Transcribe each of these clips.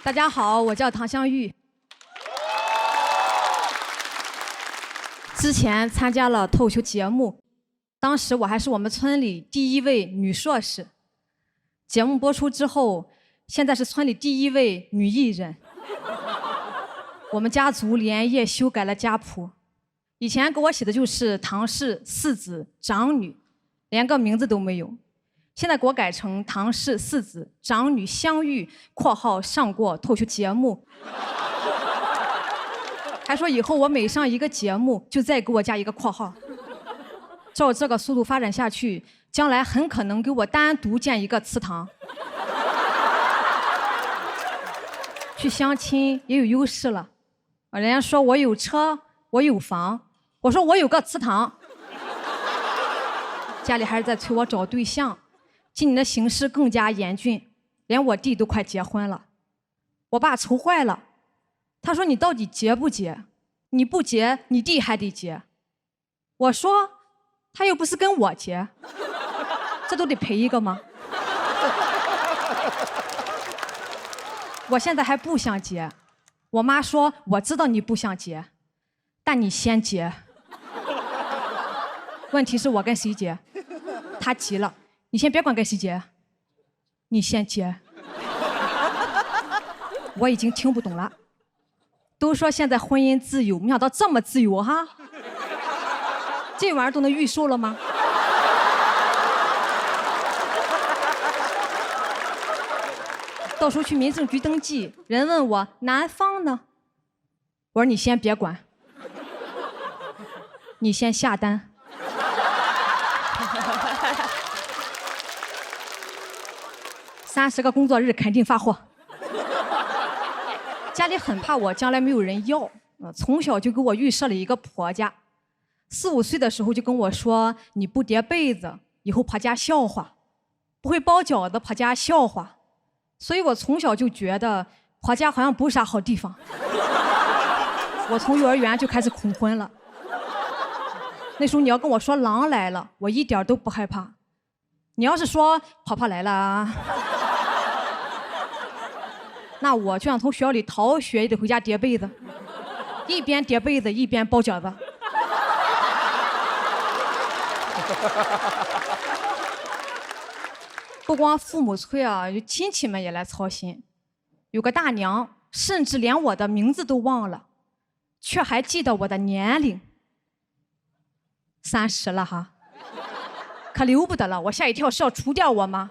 大家好，我叫唐香玉。之前参加了脱口秀节目，当时我还是我们村里第1位女硕士。节目播出之后，现在是村里第1位女艺人。我们家族连夜修改了家谱，以前给我写的就是唐氏4子长女，连个名字都没有。现在给我改成唐氏4子长女相遇（括号上过脱口秀节目），还说以后我每上一个节目就再给我加一个括号。照这个速度发展下去，将来很可能给我单独建一个祠堂。去相亲也有优势了，人家说我有车，我有房，我说我有个祠堂。家里还是在催我找对象。今年的形势更加严峻，连我弟都快结婚了。我爸愁坏了，他说：“你到底结不结？你不结，你弟还得结。”我说：“他又不是跟我结，这都得赔一个吗？”我现在还不想结，我妈说：“我知道你不想结，但你先结。”问题是我跟谁结？他急了。你先别管跟谁结，你先结。我已经听不懂了。都说现在婚姻自由，没想到这么自由哈！这玩意儿都能预售了吗？到时候去民政局登记，人问我男方呢，我说你先别管，你先下单。30个工作日肯定发货。家里很怕我将来没有人要，从小就给我预设了一个婆家。4、5岁的时候就跟我说：“你不叠被子，以后婆家笑话；不会包饺子，婆家笑话。”所以我从小就觉得婆家好像不是啥好地方。我从幼儿园就开始恐婚了。那时候你要跟我说狼来了，我一点都不害怕。你要是说婆婆来了啊，那我就想从学校里逃学，也得回家叠被子，一边叠被子一边包饺子。不光父母催啊，亲戚们也来操心。有个大娘，甚至连我的名字都忘了，却还记得我的年龄。30了哈，可留不得了。我吓一跳，是要除掉我吗？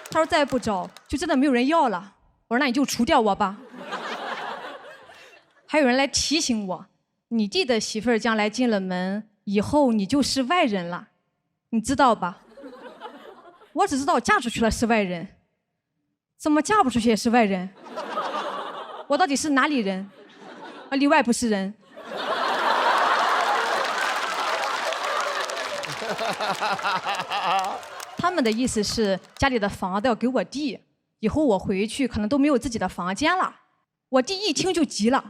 他说再不找就真的没有人要了。我说那你就除掉我吧。还有人来提醒我，你弟的媳妇儿将来进了门以后，你就是外人了，你知道吧？我只知道嫁出去了是外人，怎么嫁不出去也是外人？我到底是哪里人？里外不是人。他们的意思是家里的房子要给我弟，以后我回去可能都没有自己的房间了。我弟一听就急了，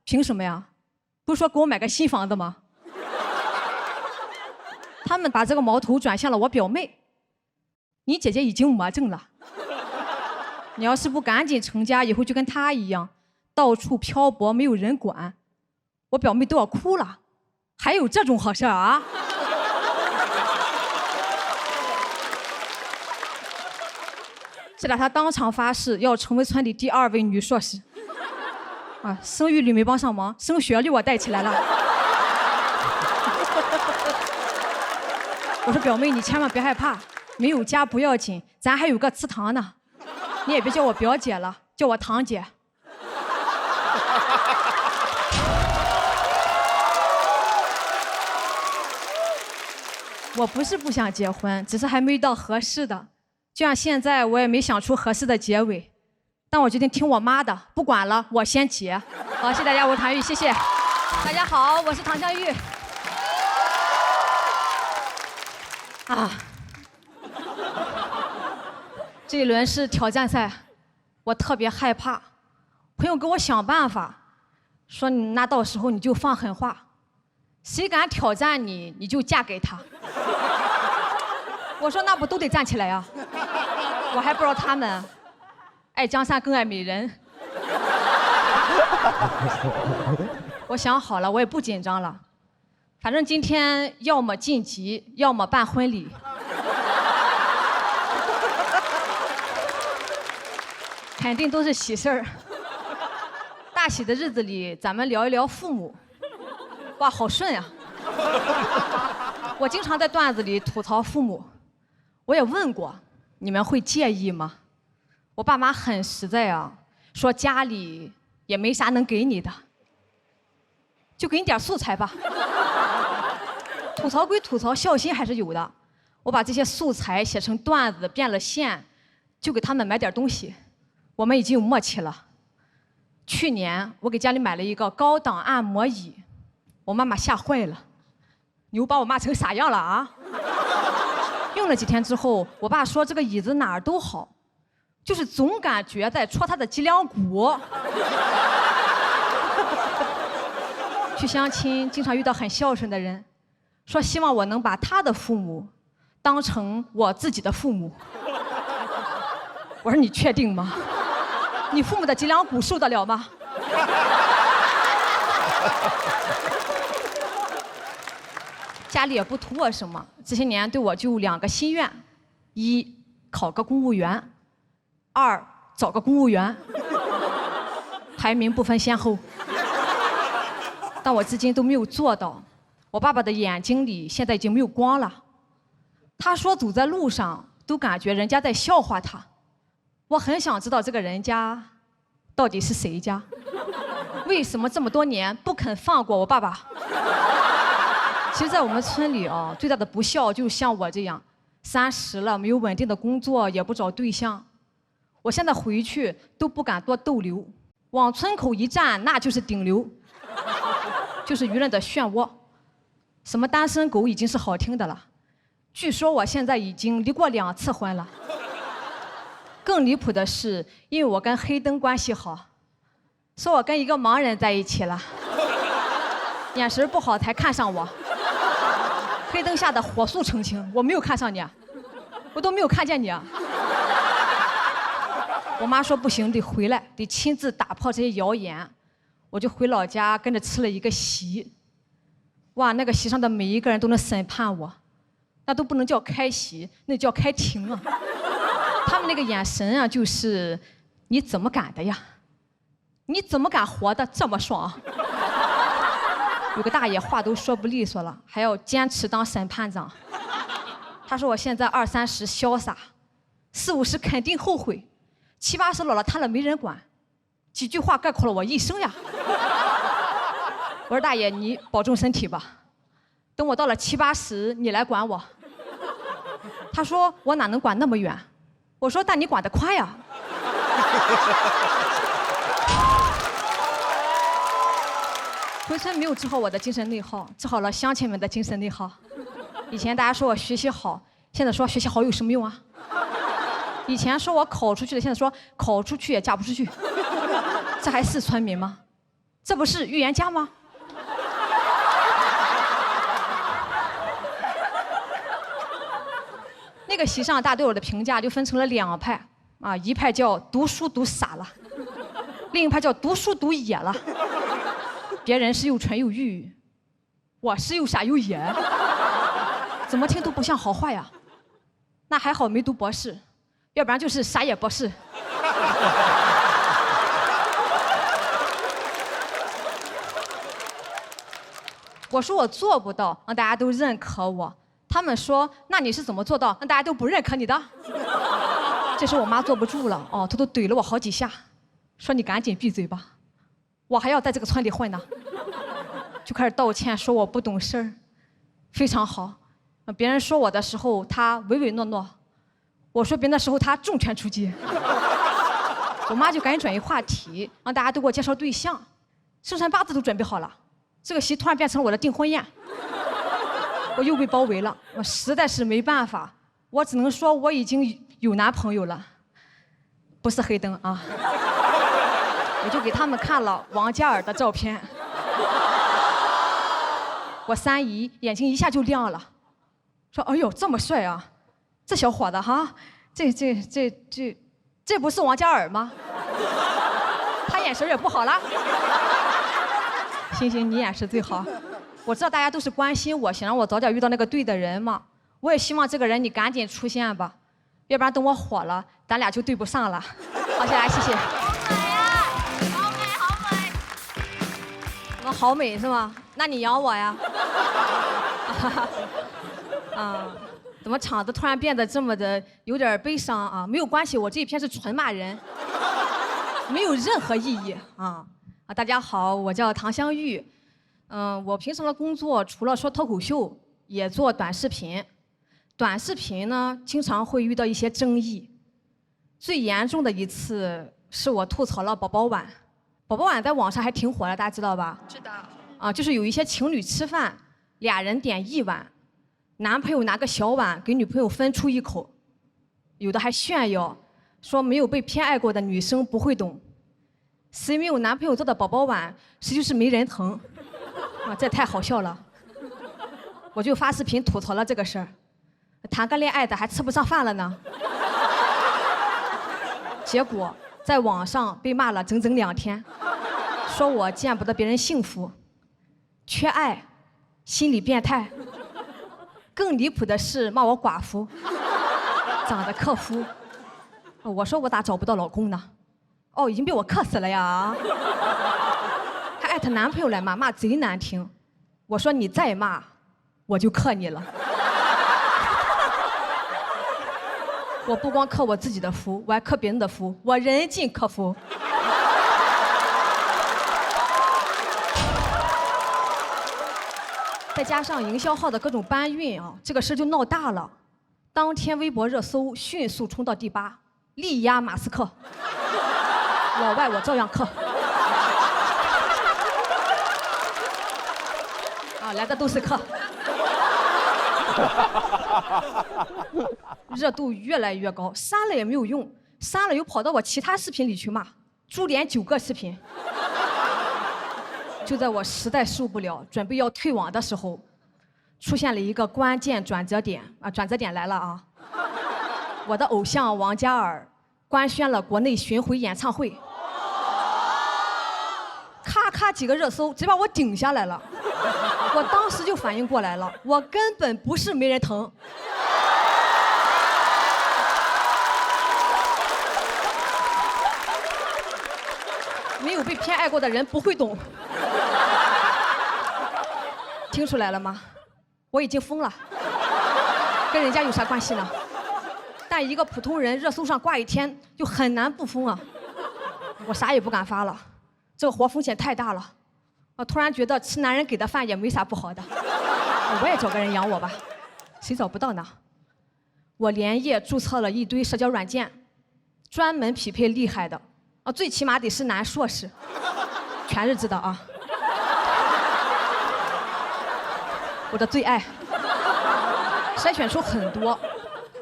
凭什么呀？不是说给我买个新房子吗？他们把这个矛头转向了我表妹。你姐姐已经魔怔了，你要是不赶紧成家，以后就跟她一样，到处漂泊，没有人管。我表妹都要哭了，还有这种好事啊？这俩她当场发誓要成为村里第2位女硕士。啊，生育率没帮上忙，升学率我带起来了。我说表妹，你千万别害怕，没有家不要紧，咱还有个祠堂呢。你也别叫我表姐了，叫我堂姐。我不是不想结婚，只是还没遇到合适的。就像现在，我也没想出合适的结尾，但我决定听我妈的，不管了，我先结。好，谢谢大家，我是唐玉，谢谢。大家好，我是唐香玉。啊，这一轮是挑战赛，我特别害怕。朋友给我想办法，说你那到时候你就放狠话，谁敢挑战你，你就嫁给他。我说那不都得站起来呀？我还不知道他们爱江山更爱美人。我想好了，我也不紧张了，反正今天要么晋级，要么办婚礼。肯定都是喜事儿。大喜的日子里，咱们聊一聊父母。哇，好顺呀！我经常在段子里吐槽父母，我也问过，你们会介意吗？我爸妈很实在啊，说家里也没啥能给你的，就给你点素材吧。吐槽归吐槽，孝心还是有的。我把这些素材写成段子，变了现，就给他们买点东西。我们已经有默契了。去年我给家里买了一个高档按摩椅，我妈妈吓坏了。你又把我骂成啥样了啊？用了几天之后，我爸说这个椅子哪儿都好，就是总感觉在戳他的脊梁骨。去相亲，经常遇到很孝顺的人，说希望我能把他的父母当成我自己的父母。我说你确定吗？你父母的脊梁骨受得了吗？家里也不图我什么，这些年对我就2个心愿：一，考个公务员；二，找个公务员。排名不分先后，但我至今都没有做到。我爸爸的眼睛里现在已经没有光了，他说走在路上都感觉人家在笑话他。我很想知道这个人家到底是谁家，为什么这么多年不肯放过我爸爸？其实，在我们村里啊，最大的不孝就像我这样，30了没有稳定的工作，也不找对象。我现在回去都不敢多逗留，往村口一站，那就是顶流，就是舆论的漩涡。什么单身狗已经是好听的了，据说我现在已经离过2次婚了。更离谱的是，因为我跟黑灯关系好，说我跟一个盲人在一起了，眼神不好才看上我。黑灯下的火速澄清，我没有看上你，我都没有看见你。我妈说不行，得回来，得亲自打破这些谣言。我就回老家跟着吃了一个席。哇，那个席上的每一个人都能审判我，那都不能叫开席，那叫开庭啊。他们那个眼神啊，就是你怎么敢的呀？你怎么敢活得这么爽？有个大爷话都说不利索了，还要坚持当审判长。他说我现在20、30潇洒，40、50肯定后悔，70、80老了瘫了没人管，几句话概括了我一生呀。我说大爷，你保重身体吧，等我到了70、80，你来管我。他说我哪能管那么远？我说但你管得快呀。回村没有治好我的精神内耗，治好了乡亲们的精神内耗。以前大家说我学习好，现在说学习好有什么用啊？以前说我考出去的，现在说考出去也嫁不出去。这还是村民吗？这不是预言家吗？那个席上大家对我的评价就分成了2派啊，一派叫读书读傻了，另一派叫读书读野了。别人是又蠢又愚，我是又傻又野，怎么听都不像好话呀。那还好没读博士，要不然就是傻野博士。我说我做不到，让大家都认可我。他们说那你是怎么做到让大家都不认可你的？这时我妈坐不住了，哦，她都怼了我好几下，说你赶紧闭嘴吧，我还要在这个村里混呢。就开始道歉，说我不懂事儿，非常好。别人说我的时候，他唯唯诺诺；我说别人的时候，他重拳出击。我妈就赶紧转移话题，让大家都给我介绍对象，生辰八字都准备好了。这个席突然变成了我的订婚宴，我又被包围了，我实在是没办法，我只能说我已经有男朋友了，不是黑灯啊。我就给他们看了王嘉尔的照片。我3姨眼睛一下就亮了，说：“哎呦，这么帅啊！这小伙子哈，这不是王嘉尔吗？他眼神也不好了。行，你眼神最好。我知道大家都是关心我，想让我早点遇到那个对的人嘛。我也希望这个人你赶紧出现吧，要不然等我火了，咱俩就对不上了。好，谢谢。好美。我好美是吗？那你养我呀？啊，怎么场子突然变得这么的有点悲伤啊？没有关系，我这一篇是纯骂人，没有任何意义啊。大家好，我叫唐香玉。我平常的工作除了说脱口秀，也做短视频。短视频呢，经常会遇到一些争议。最严重的一次是我吐槽了宝宝碗。宝宝碗在网上还挺火的，大家知道吧？知道。就是有一些情侣吃饭，俩人点一碗，男朋友拿个小碗给女朋友分出一口，有的还炫耀，说没有被偏爱过的女生不会懂。谁没有男朋友做的宝宝碗，谁就是没人疼。这太好笑了。我就发视频吐槽了这个事儿，谈个恋爱的还吃不上饭了呢。结果在网上被骂了整整2天，说我见不得别人幸福，缺爱，心理变态。更离谱的是骂我寡妇，长得克夫。我说我咋找不到老公呢？已经被我克死了呀！还艾特男朋友来骂贼难听。我说你再骂，我就克你了。我不光克我自己的夫，我还克别人的夫，我人尽克夫。再加上营销号的各种搬运这个事就闹大了。当天微博热搜迅速冲到第8，力压马斯克。老外我照样克。来的都是克。热度越来越高，删了也没有用，删了又跑到我其他视频里去骂，株连9个视频。就在我实在受不了，准备要退网的时候，出现了一个关键转折点转折点来了啊！我的偶像王嘉尔官宣了国内巡回演唱会，咔几个热搜，直接把我顶下来了。我当时就反应过来了，我根本不是没人疼。没有被偏爱过的人不会懂。听出来了吗？我已经疯了，跟人家有啥关系呢？但一个普通人热搜上挂一天，就很难不疯啊！我啥也不敢发了，这个活风险太大了。我突然觉得吃男人给的饭也没啥不好的，我也找个人养我吧，谁找不到呢？我连夜注册了一堆社交软件，专门匹配厉害的，最起码得是男硕士，全日制的啊。我的最爱，筛选出很多，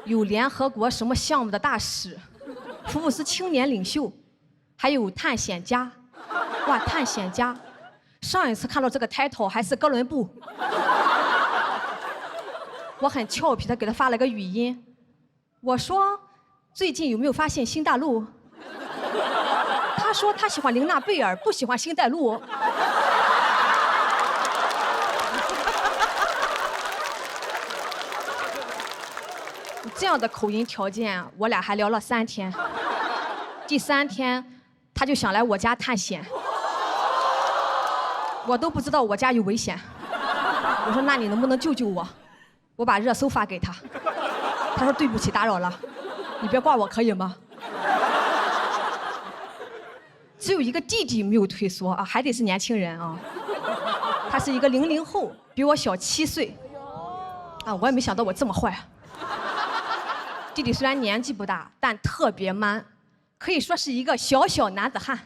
有联合国什么项目的大使，福布斯青年领袖，还有探险家。哇，探险家！上一次看到这个 title 还是哥伦布。我很俏皮的给他发了个语音，我说最近有没有发现新大陆？他说他喜欢玲娜贝尔，不喜欢新大陆。这样的口音条件，我俩还聊了3天。第3天，他就想来我家探险，我都不知道我家有危险。我说那你能不能救救我？我把热搜发给他，他说对不起打扰了，你别挂我可以吗？只有一个弟弟没有退缩还得是年轻人啊。他是一个00后，比我小7岁。我也没想到我这么坏。弟弟虽然年纪不大，但特别 man， 可以说是一个小小男子汉。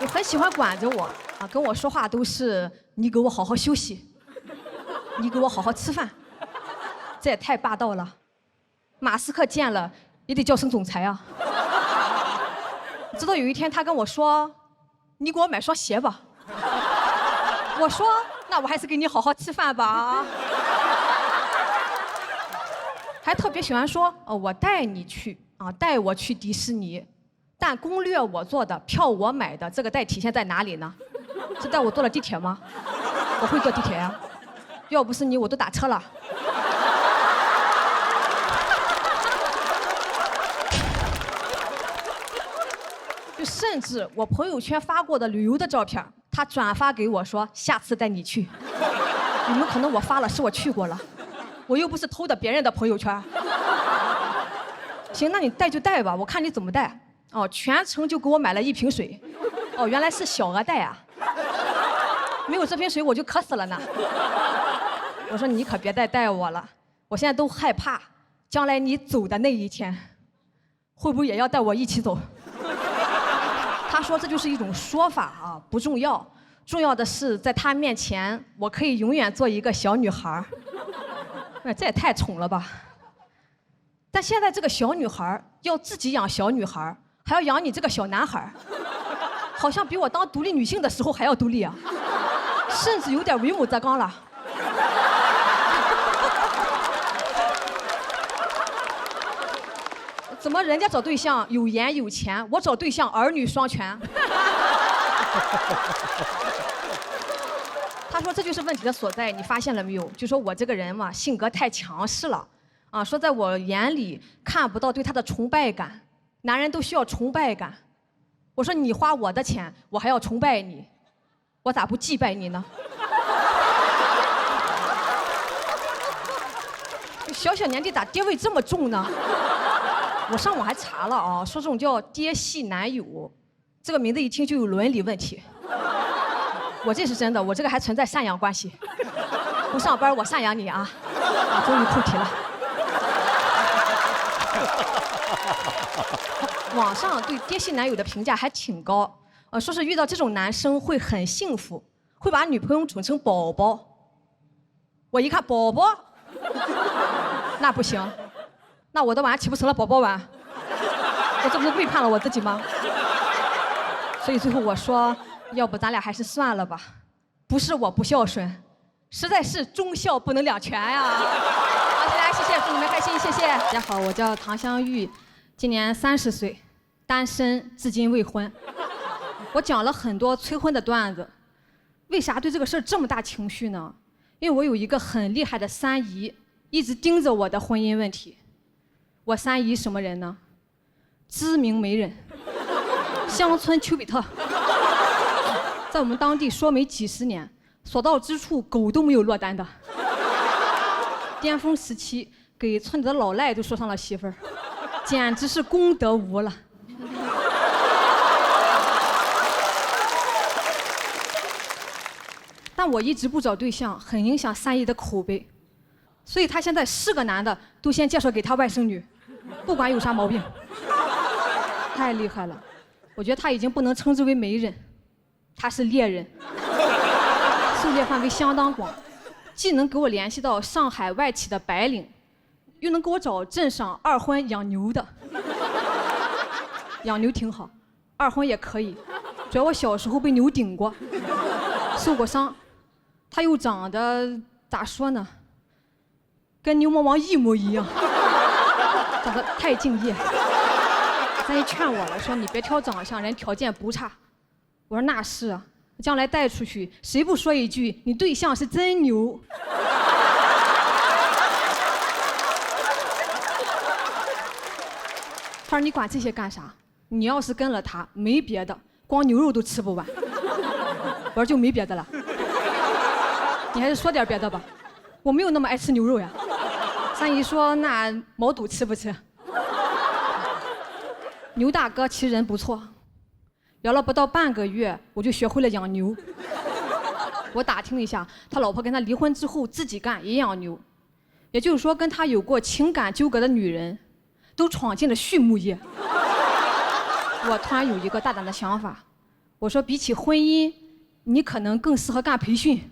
我很喜欢管着我跟我说话都是你给我好好休息，你给我好好吃饭，这也太霸道了。马斯克见了也得叫声总裁啊。直到有一天他跟我说：“你给我买双鞋吧。”我说：“那我还是给你好好吃饭吧。还特别喜欢说，我带你去啊，带我去迪士尼，但攻略我做的，票我买的，这个带体现在哪里呢？是带我坐了地铁吗？我会坐地铁呀，要不是你，我都打车了。就甚至我朋友圈发过的旅游的照片，他转发给我说下次带你去。你们可能我发了，是我去过了，我又不是偷的别人的朋友圈。行，那你带就带吧，我看你怎么带。哦，全程就给我买了1瓶水。哦，原来是小额带啊。没有这瓶水我就渴死了呢。我说你可别再带我了，我现在都害怕，将来你走的那一天，会不会也要带我一起走？他说这就是一种说法啊，不重要，重要的是在他面前，我可以永远做一个小女孩。这也太宠了吧！但现在这个小女孩要自己养小女孩，还要养你这个小男孩，好像比我当独立女性的时候还要独立啊，甚至有点为母则刚了。怎么人家找对象有颜有钱，我找对象儿女双全？他说这就是问题的所在，你发现了没有？就说我这个人嘛，性格太强势了，啊，说在我眼里看不到对他的崇拜感，男人都需要崇拜感。我说你花我的钱，我还要崇拜你，我咋不祭拜你呢？小小年纪咋爹味这么重呢？我上网还查了啊，说这种叫爹系男友，这个名字一听就有伦理问题。我这是真的，我这个还存在赡养关系。不上班我赡养你啊！啊，终于扣题了。网上对爹系男友的评价还挺高，说是遇到这种男生会很幸福，会把女朋友宠成宝宝。我一看宝宝，那不行。那我的碗岂不成了宝宝碗？我这不是背叛了我自己吗？所以最后我说，要不咱俩还是算了吧。不是我不孝顺，实在是忠孝不能两全呀。好，大家谢谢，祝你们开心，谢谢。大家好，我叫唐香玉，今年30岁，单身，至今未婚。我讲了很多催婚的段子，为啥对这个事儿这么大情绪呢？因为我有一个很厉害的三姨，一直盯着我的婚姻问题。我三姨什么人呢？知名媒人，乡村丘比特，在我们当地说媒几十年，所到之处狗都没有落单的。巅峰时期给村里的老赖都说上了媳妇儿，简直是功德无了。但我一直不找对象，很影响三姨的口碑，所以他现在是个男的都先介绍给他外甥女，不管有啥毛病。太厉害了，我觉得他已经不能称之为媒人，他是猎人，狩猎范围相当广，既能给我联系到上海外企的白领，又能给我找镇上二婚养牛的。养牛挺好，二婚也可以，主要我小时候被牛顶过，受过伤。他又长得咋说呢，跟牛魔王一模一样，长得太敬业。三姨劝我了，说你别挑长相，人条件不差。我说那是啊，将来带出去，谁不说一句你对象是真牛？他说你管这些干啥？你要是跟了他，没别的，光牛肉都吃不完。我说就没别的了。你还是说点别的吧，我没有那么爱吃牛肉呀。三姨说那毛肚吃不吃？牛大哥其实人不错，聊了不到半个月，我就学会了养牛。我打听了一下，他老婆跟他离婚之后自己干也养牛，也就是说跟他有过情感纠葛的女人，都闯进了畜牧业。我突然有一个大胆的想法，我说比起婚姻，你可能更适合干培训。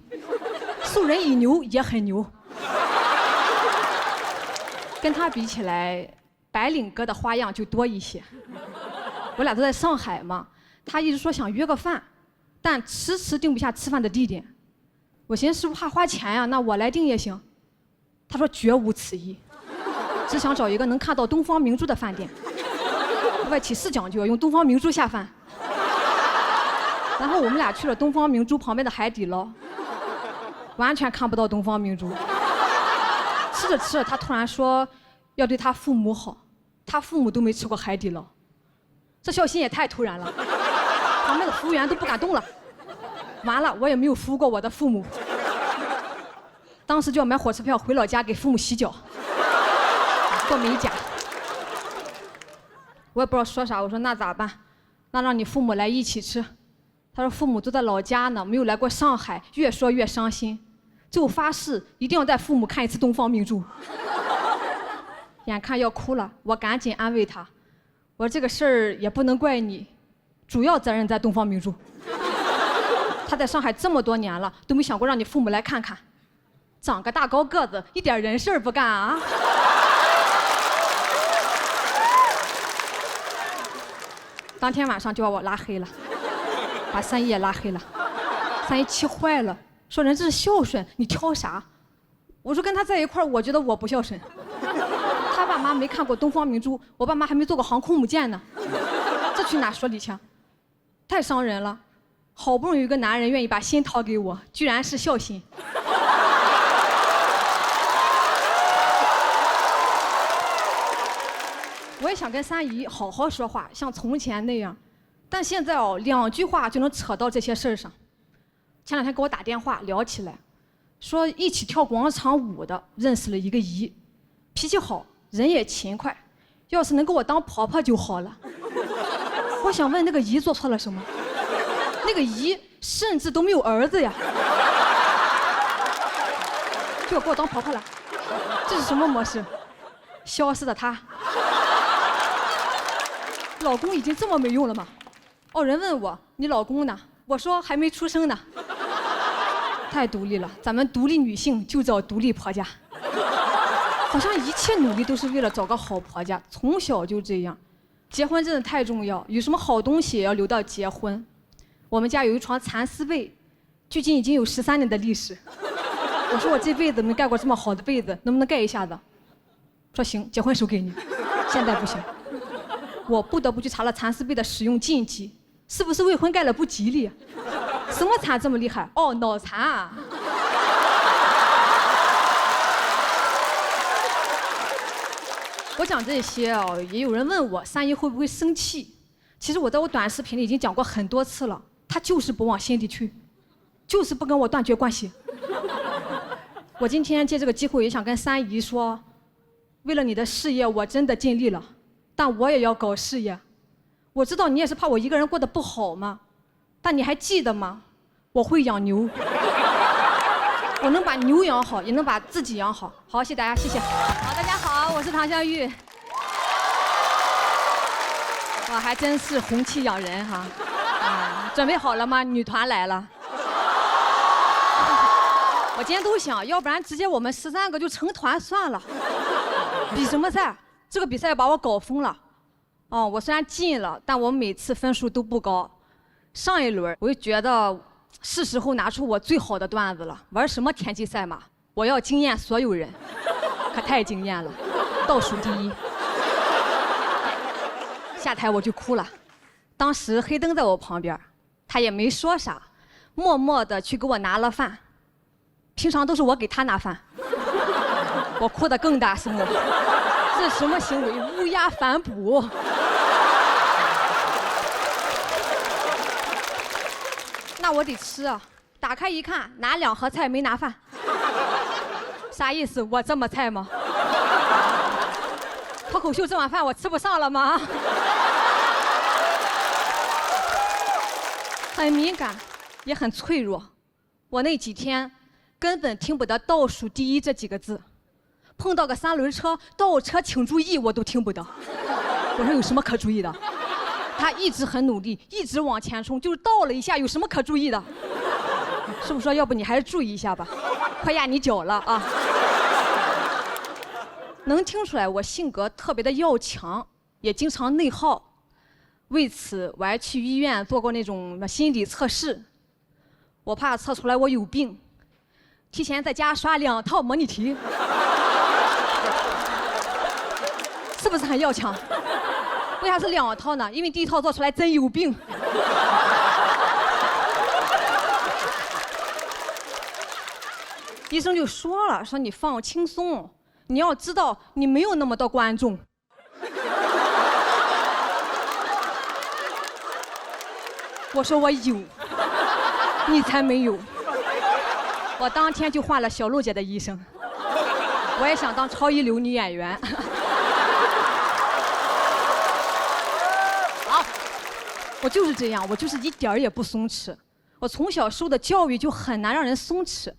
授人以牛也很牛，跟他比起来，白领哥的花样就多一些。我俩都在上海嘛，他一直说想约个饭，但迟迟定不下吃饭的地点。我寻思师傅怕花钱呀，那我来订也行。他说绝无此意，只想找一个能看到东方明珠的饭店。外企是讲究，用东方明珠下饭。然后我们俩去了东方明珠旁边的海底捞，完全看不到东方明珠。吃着吃着，他突然说要对他父母好，他父母都没吃过海底捞，这孝心也太突然了。旁边的服务员都不敢动了。完了，我也没有服务过我的父母，当时就要买火车票回老家给父母洗脚，做美甲。我也不知道说啥，我说那咋办？那让你父母来一起吃。他说父母都在老家呢，没有来过上海，越说越伤心。最后发誓一定要带父母看一次东方明珠。眼看要哭了，我赶紧安慰他，我说这个事儿也不能怪你，主要责任在东方明珠。他在上海这么多年了，都没想过让你父母来看看。长个大高个子，一点人事儿不干啊！当天晚上就把我拉黑了，把3姨也拉黑了。3姨气坏了，说人这是孝顺，你挑啥？我说跟他在一块儿，我觉得我不孝顺。他爸妈没看过东方明珠，我爸妈还没坐过航空母舰呢，这去哪说理去？太伤人了。好不容易有个男人愿意把心掏给我，居然是孝心。我也想跟3姨好好说话，像从前那样，但现在2句话就能扯到这些事儿上。前2天给我打电话聊起来，说一起跳广场舞的认识了一个姨，脾气好，人也勤快，要是能给我当婆婆就好了。我想问那个姨做错了什么？那个姨甚至都没有儿子呀，就要给我当婆婆了，这是什么模式？消失的她，老公已经这么没用了吗？哦，人问我你老公呢？我说还没出生呢。太独立了，咱们独立女性就找独立婆家，好像一切努力都是为了找个好婆家，从小就这样。结婚真的太重要，有什么好东西也要留到结婚。我们家有一床蚕丝被，距今已经有13年的历史。我说我这辈子没盖过这么好的被子，能不能盖一下子？说行，结婚时候给你。现在不行，我不得不去查了蚕丝被的使用禁忌，是不是未婚盖了不吉利？什么蚕这么厉害？哦，脑蚕啊。我讲这些也有人问我3姨会不会生气。其实我在我短视频里已经讲过很多次了，她就是不往心里去，就是不跟我断绝关系。我今天借这个机会也想跟3姨说，为了你的事业我真的尽力了，但我也要搞事业。我知道你也是怕我一个人过得不好嘛，但你还记得吗？我会养牛，我能把牛养好，也能把自己养好。好，谢谢大家，谢谢。好，大家好，我是唐湘玉。哇，还真是红气养人哈！准备好了吗？女团来了。我今天都想，要不然直接我们13个就成团算了。比什么赛？这个比赛把我搞疯了。我虽然进了，但我每次分数都不高。上一轮我就觉得是时候拿出我最好的段子了。玩什么田忌赛马？我要惊艳所有人，可太惊艳了，倒数第一。下台我就哭了，当时黑灯在我旁边，他也没说啥，默默地去给我拿了饭。平常都是我给他拿饭，我哭得更大声了。这什么行为？乌鸦反哺。那我得吃啊！打开一看，拿2盒菜没拿饭，啥意思？我这么菜吗？脱口秀这碗饭我吃不上了吗？很敏感，也很脆弱。我那几天根本听不得倒数第一这几个字，碰到个3轮车倒车请注意我都听不得。我说有什么可注意的？他一直很努力，一直往前冲，就是倒了一下，有什么可注意的？师傅说要不你还是注意一下吧，快压你脚了啊！能听出来我性格特别的要强，也经常内耗。为此我还去医院做过那种心理测试，我怕测出来我有病，提前在家刷2套模拟题，是不是很要强？为啥是2套呢？因为第1套做出来真有病。医生就说了，说你放轻松，你要知道你没有那么多观众。我说我有，你才没有。我当天就换了小璐姐的医生。我也想当超一流女演员。好，我就是这样，我就是一点儿也不松弛。我从小受的教育就很难让人松弛。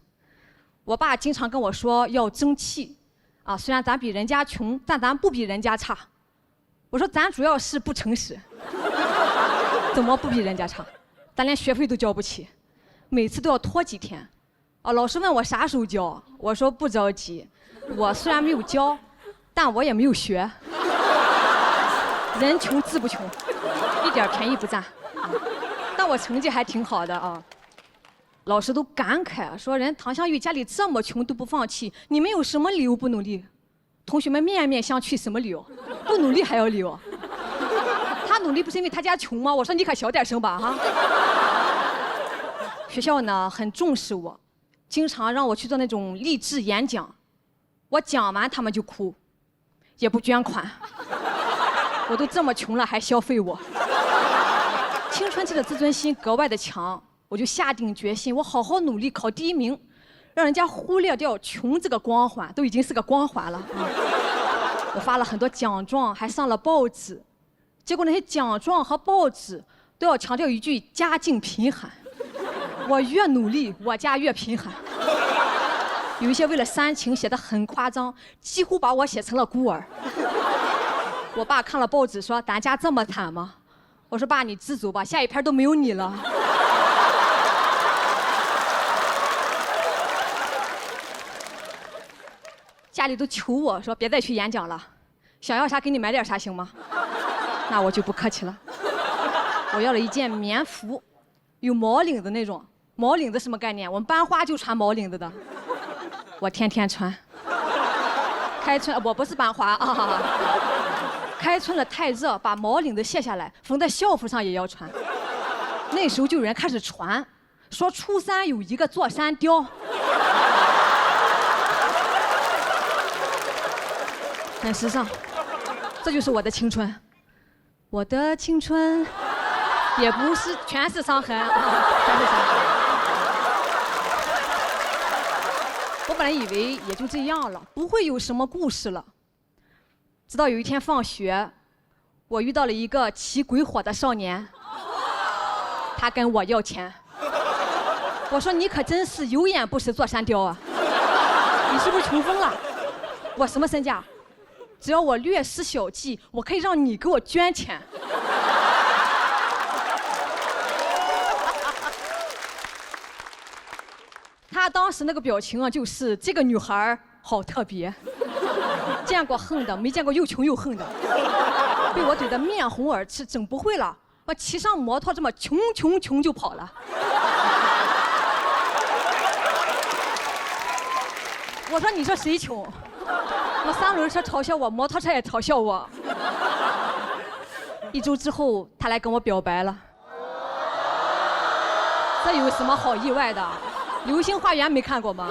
我爸经常跟我说要争气，啊，虽然咱比人家穷，但咱不比人家差。我说咱主要是不诚实。怎么不比人家差？咱连学费都交不起，每次都要拖几天。啊，老师问我啥时候交，我说不着急。我虽然没有交，但我也没有学。人穷志不穷，一点便宜不占。但我成绩还挺好的啊。老师都感慨说，人唐香玉家里这么穷都不放弃，你们有什么理由不努力？同学们面面相觑，什么理由？不努力还要理由？他努力不是因为他家穷吗？我说你可小点声吧哈。学校呢很重视我，经常让我去做那种励志演讲，我讲完他们就哭，也不捐款。我都这么穷了还消费我。青春期的自尊心格外的强，我就下定决心，我好好努力考第1名，让人家忽略掉穷这个光环，都已经是个光环了。我发了很多奖状，还上了报纸。结果那些奖状和报纸都要强调一句家境贫寒，我越努力我家越贫寒。有一些为了煽情写得很夸张，几乎把我写成了孤儿。我爸看了报纸说咱家这么惨吗？我说爸你知足吧，下一篇都没有你了。家里都求我说别再去演讲了，想要啥给你买点啥行吗？那我就不客气了。我要了一件棉服，有毛领的那种。毛领子什么概念？我们班花就穿毛领子的，我天天穿。开春我不是班花啊，开春了太热，把毛领子卸下来，缝在校服上也要穿。那时候就有人开始传，说初3有一个座山雕。很时尚，这就是我的青春。我的青春也不是全是伤痕啊，全是伤痕。我本来以为也就这样了，不会有什么故事了。直到有一天放学，我遇到了一个骑鬼火的少年，他跟我要钱。我说你可真是有眼不识座山雕啊！你是不是穷疯了？我什么身价？只要我略施小计，我可以让你给我捐钱。他当时那个表情啊，就是这个女孩好特别，见过横的，没见过又穷又横的，被我怼得面红耳赤，整不会了。我骑上摩托这么穷就跑了。我说你说谁穷？我3轮车嘲笑我，摩托车也嘲笑我。1周之后，他来跟我表白了。这有什么好意外的？《流星花园》没看过吗？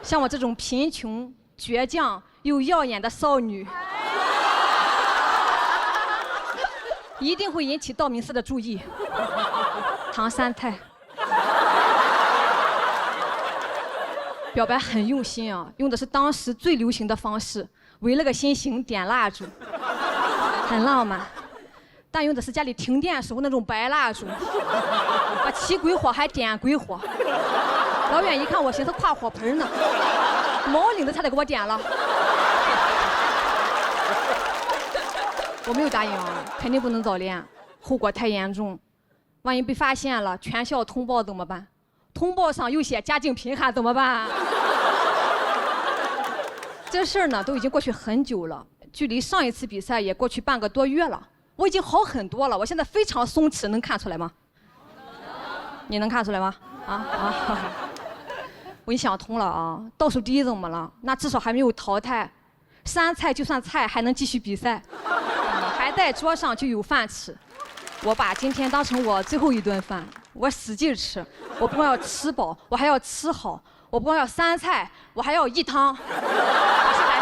像我这种贫穷、倔强又耀眼的少女，一定会引起道明寺的注意。唐三太。表白很用心啊，用的是当时最流行的方式，围了个心形，点蜡烛，很浪漫。但用的是家里停电时候那种白蜡烛，啊，起鬼火还点鬼火。老远一看，我寻思跨火盆呢，毛领子差点给我点了。我没有答应啊，肯定不能早恋，后果太严重，万一被发现了，全校通报怎么办？通报上又写家境贫寒怎么办？这事儿呢都已经过去很久了，距离上一次比赛也过去半个多月了，我已经好很多了，我现在非常松弛，能看出来吗？你能看出来吗？啊，我一想通了啊，倒数第一怎么了？那至少还没有淘汰，3菜就算菜，还能继续比赛，还在桌上就有饭吃。我把今天当成我最后一顿饭，我使劲吃，我不光要吃饱，我还要吃好，我不光要3菜，我还要1汤。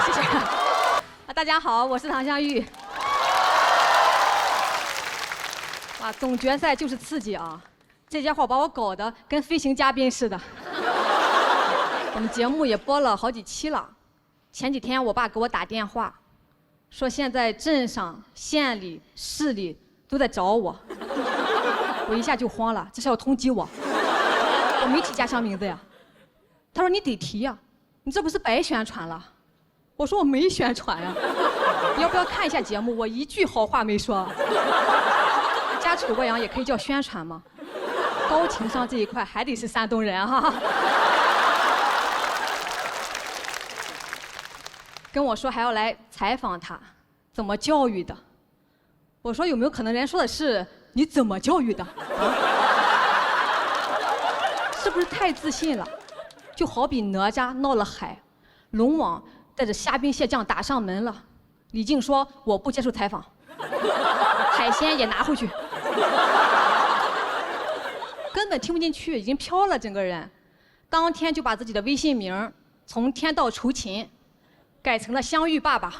谢谢。大家好，我是唐湘玉。哇，总决赛就是刺激啊！这家伙把我搞得跟飞行嘉宾似的。我们节目也播了好几期了。前几天我爸给我打电话，说现在镇上、县里、市里都在找我。我一下就慌了，这是要通缉我。我没提家乡名字呀。他说你得提呀，你这不是白宣传了？我说我没宣传呀。你要不要看一下节目？我一句好话没说。家丑过养也可以叫宣传吗？高情商这一块还得是山东人哈。跟我说还要来采访他，怎么教育的？我说有没有可能人家说的是你怎么教育的？是不是太自信了？就好比哪吒闹了海，龙王带着虾兵蟹将打上门了，李靖说我不接受采访，海鲜也拿回去。根本听不进去，已经飘了整个人。当天就把自己的微信名从天道酬勤改成了湘玉爸爸。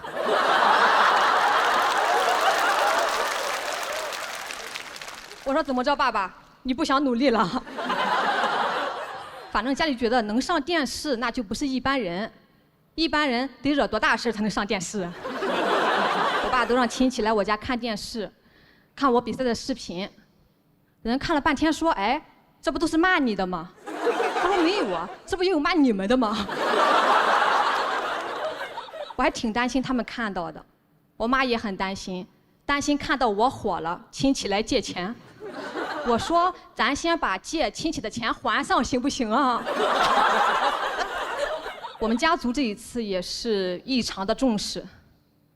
我说怎么着，爸爸，你不想努力了？反正家里觉得能上电视那就不是一般人，一般人得惹多大事才能上电视？我爸都让亲戚来我家看电视，看我比赛的视频。人看了半天说：“哎，这不都是骂你的吗？”他说：“没有啊，这不也有骂你们的吗？”我还挺担心他们看到的，我妈也很担心，担心看到我火了，亲戚来借钱。我说：“咱先把借亲戚的钱还上，行不行啊？”我们家族这一次也是异常的重视，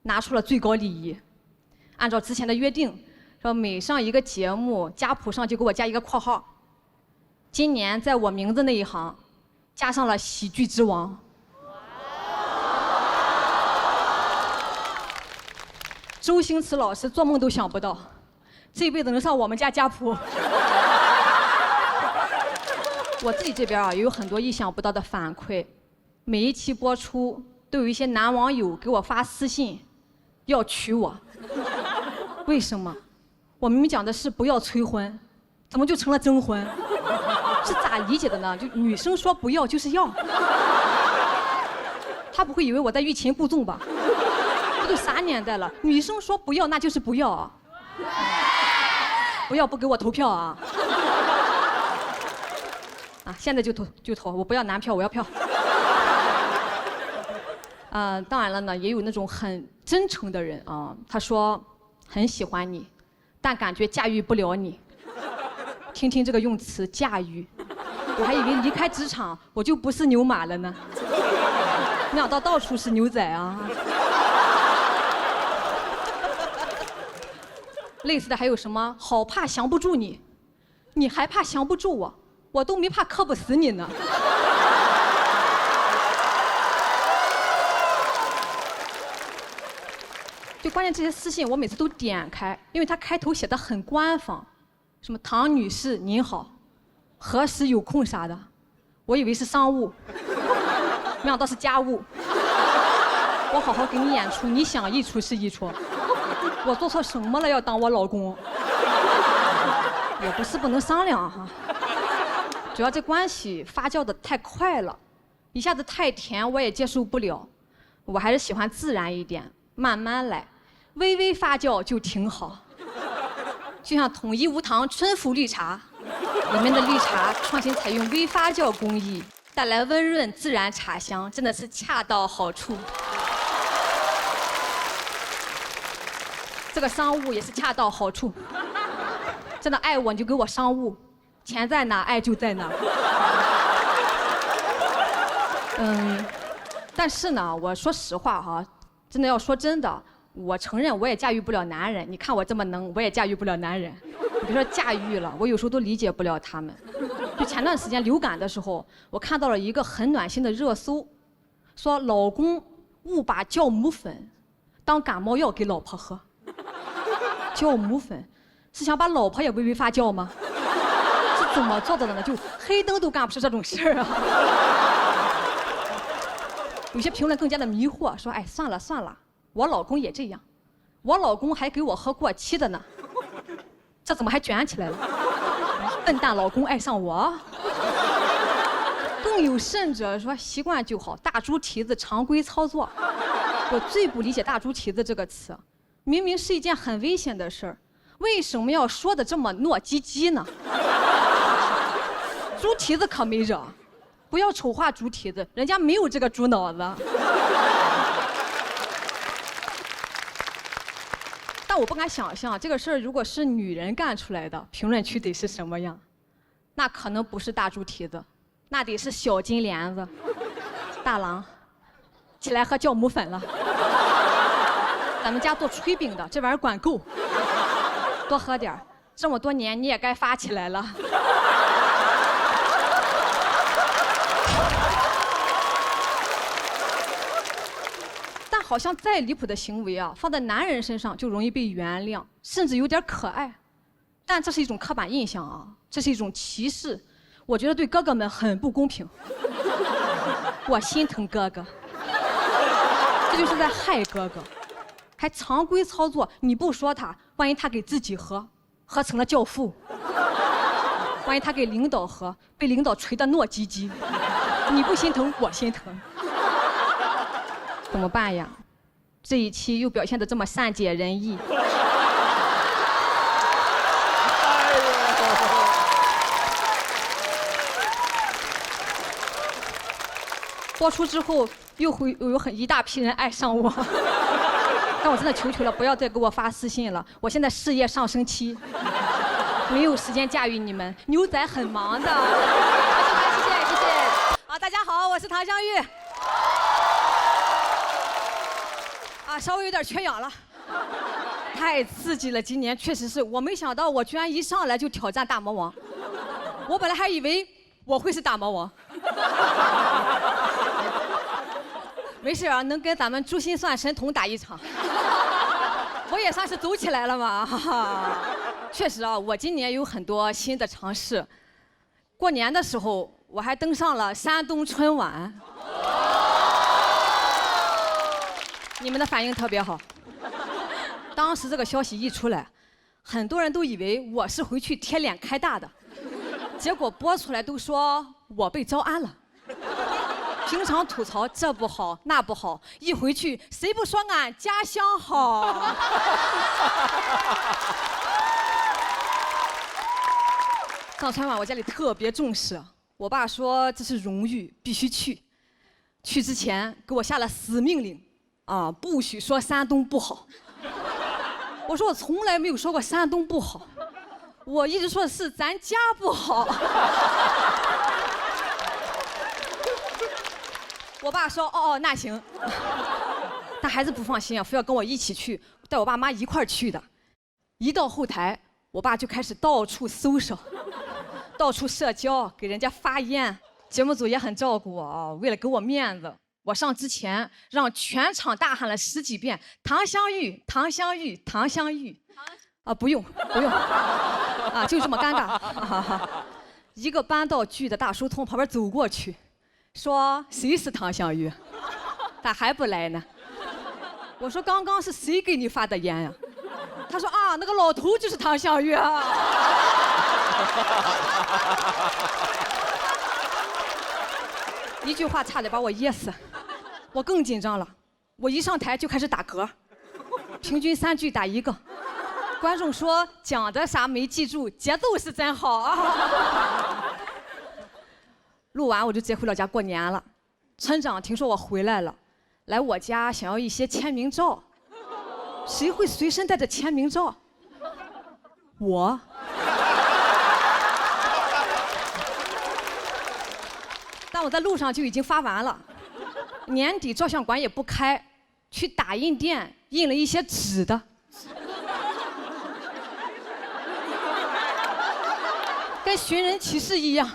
拿出了最高礼仪，按照之前的约定。说每上一个节目，家谱上就给我加一个括号。今年在我名字那一行，加上了喜剧之王。周星驰老师做梦都想不到，这辈子能上我们家家谱。我自己这边啊，也有很多意想不到的反馈。每一期播出，都有一些男网友给我发私信，要娶我。为什么？我明明讲的是不要催婚，怎么就成了征婚？是咋理解的呢？就女生说不要就是要，他不会以为我在欲擒故纵吧？这都啥年代了？女生说不要那就是不要啊！不要不给我投票啊！啊，现在就投，我不要男票，我要票。当然了呢，也有那种很真诚的人啊，他说很喜欢你。但感觉驾驭不了你，听听这个用词驾驭，我还以为离开职场我就不是牛马了呢，没想到到处是牛仔啊。类似的还有什么好怕降不住你，你还怕降不住我，我都没怕磕不死你呢。就关键这些私信，我每次都点开，因为它开头写的很官方，什么唐女士您好，何时有空啥的，我以为是商务，没想到是家务。我好好给你演出，你想一出是一出。我做错什么了要当我老公？也不是不能商量哈，主要这关系发酵的太快了，一下子太甜我也接受不了，我还是喜欢自然一点，慢慢来。微微发酵就挺好，就像统一无糖春福绿茶，里面的绿茶创新采用微发酵工艺，带来温润自然茶香，真的是恰到好处。这个商务也是恰到好处，真的爱我你就给我商务，钱在哪爱就在哪。但是呢，我说实话哈，真的要说真的。我承认我也驾驭不了男人，你看我这么能，我也驾驭不了男人。你别说驾驭了，我有时候都理解不了他们。就就前段时间流感的时候，我看到了一个很暖心的热搜，说老公误把酵母粉当感冒药给老婆喝。酵母粉是想把老婆也喂发酵吗？是怎么做到的呢？就黑灯都干不出这种事儿啊！有些评论更加的迷惑，说：“哎，算了算了，我老公也这样，我老公还给我喝过期的呢，这怎么还卷起来了？笨蛋老公爱上我。”更有甚者说：“习惯就好，大猪蹄子常规操作。”我最不理解“大猪蹄子”这个词，明明是一件很危险的事儿，为什么要说的这么糯唧唧呢？猪蹄子可没惹，不要丑化猪蹄子，人家没有这个猪脑子。但我不敢想象这个事儿如果是女人干出来的，评论区得是什么样？那可能不是大猪蹄子，那得是小金莲子。大郎，起来喝酵母粉了。咱们家做炊饼的，这玩意儿管够，多喝点儿。这么多年你也该发起来了。但好像再离谱的行为啊，放在男人身上就容易被原谅，甚至有点可爱。但这是一种刻板印象啊，这是一种歧视，我觉得对哥哥们很不公平。我心疼哥哥，这就是在害哥哥。还常规操作，你不说他，万一他给自己喝，喝成了教父；万一他给领导喝，被领导捶得糯唧唧，你不心疼，我心疼，怎么办呀？这一期又表现得这么善解人意。播出之后，又会有一大批人爱上我。但我真的求求了，不要再给我发私信了。我现在事业上升期，没有时间驾驭你们。牛仔很忙的。谢谢谢谢。好，大家好，我是唐湘玉。稍微有点缺氧了，太刺激了。今年确实是我没想到，我居然一上来就挑战大魔王。我本来还以为我会是大魔王。没事啊，能跟咱们珠心算神童打一场，我也算是走起来了嘛。哈哈，确实啊，我今年有很多新的尝试。过年的时候，我还登上了山东春晚，你们的反应特别好。当时这个消息一出来，很多人都以为我是回去贴脸开大的，结果播出来都说我被招安了。平常吐槽这不好那不好，一回去谁不说俺家乡好？上春晚我家里特别重视，我爸说这是荣誉，必须去。去之前给我下了死命令，不许说山东不好。我说我从来没有说过山东不好，我一直说的是咱家不好。我爸说哦那行，但还是不放心啊，非要跟我一起去，带我爸妈一块儿去的。一到后台，我爸就开始到处搜索，到处社交，给人家发烟。节目组也很照顾我啊，为了给我面子，我上之前让全场大喊了10几遍“唐湘玉，唐湘玉，唐湘玉”。不用，就这么尴尬。一个搬道具的大叔从旁边走过去。说谁是唐湘玉？咋还不来呢？我说刚刚是谁给你发的烟呀？他说那个老头就是唐湘玉啊。一句话差点把我噎死，我更紧张了。我一上台就开始打嗝，平均3句打1个。观众说讲的啥没记住，节奏是真好啊。录完我就直接回老家过年了。村长听说我回来了，来我家想要一些签名照。谁会随身带着签名照？我。但我在路上就已经发完了。年底照相馆也不开，去打印店印了一些纸的。跟寻人启事一样。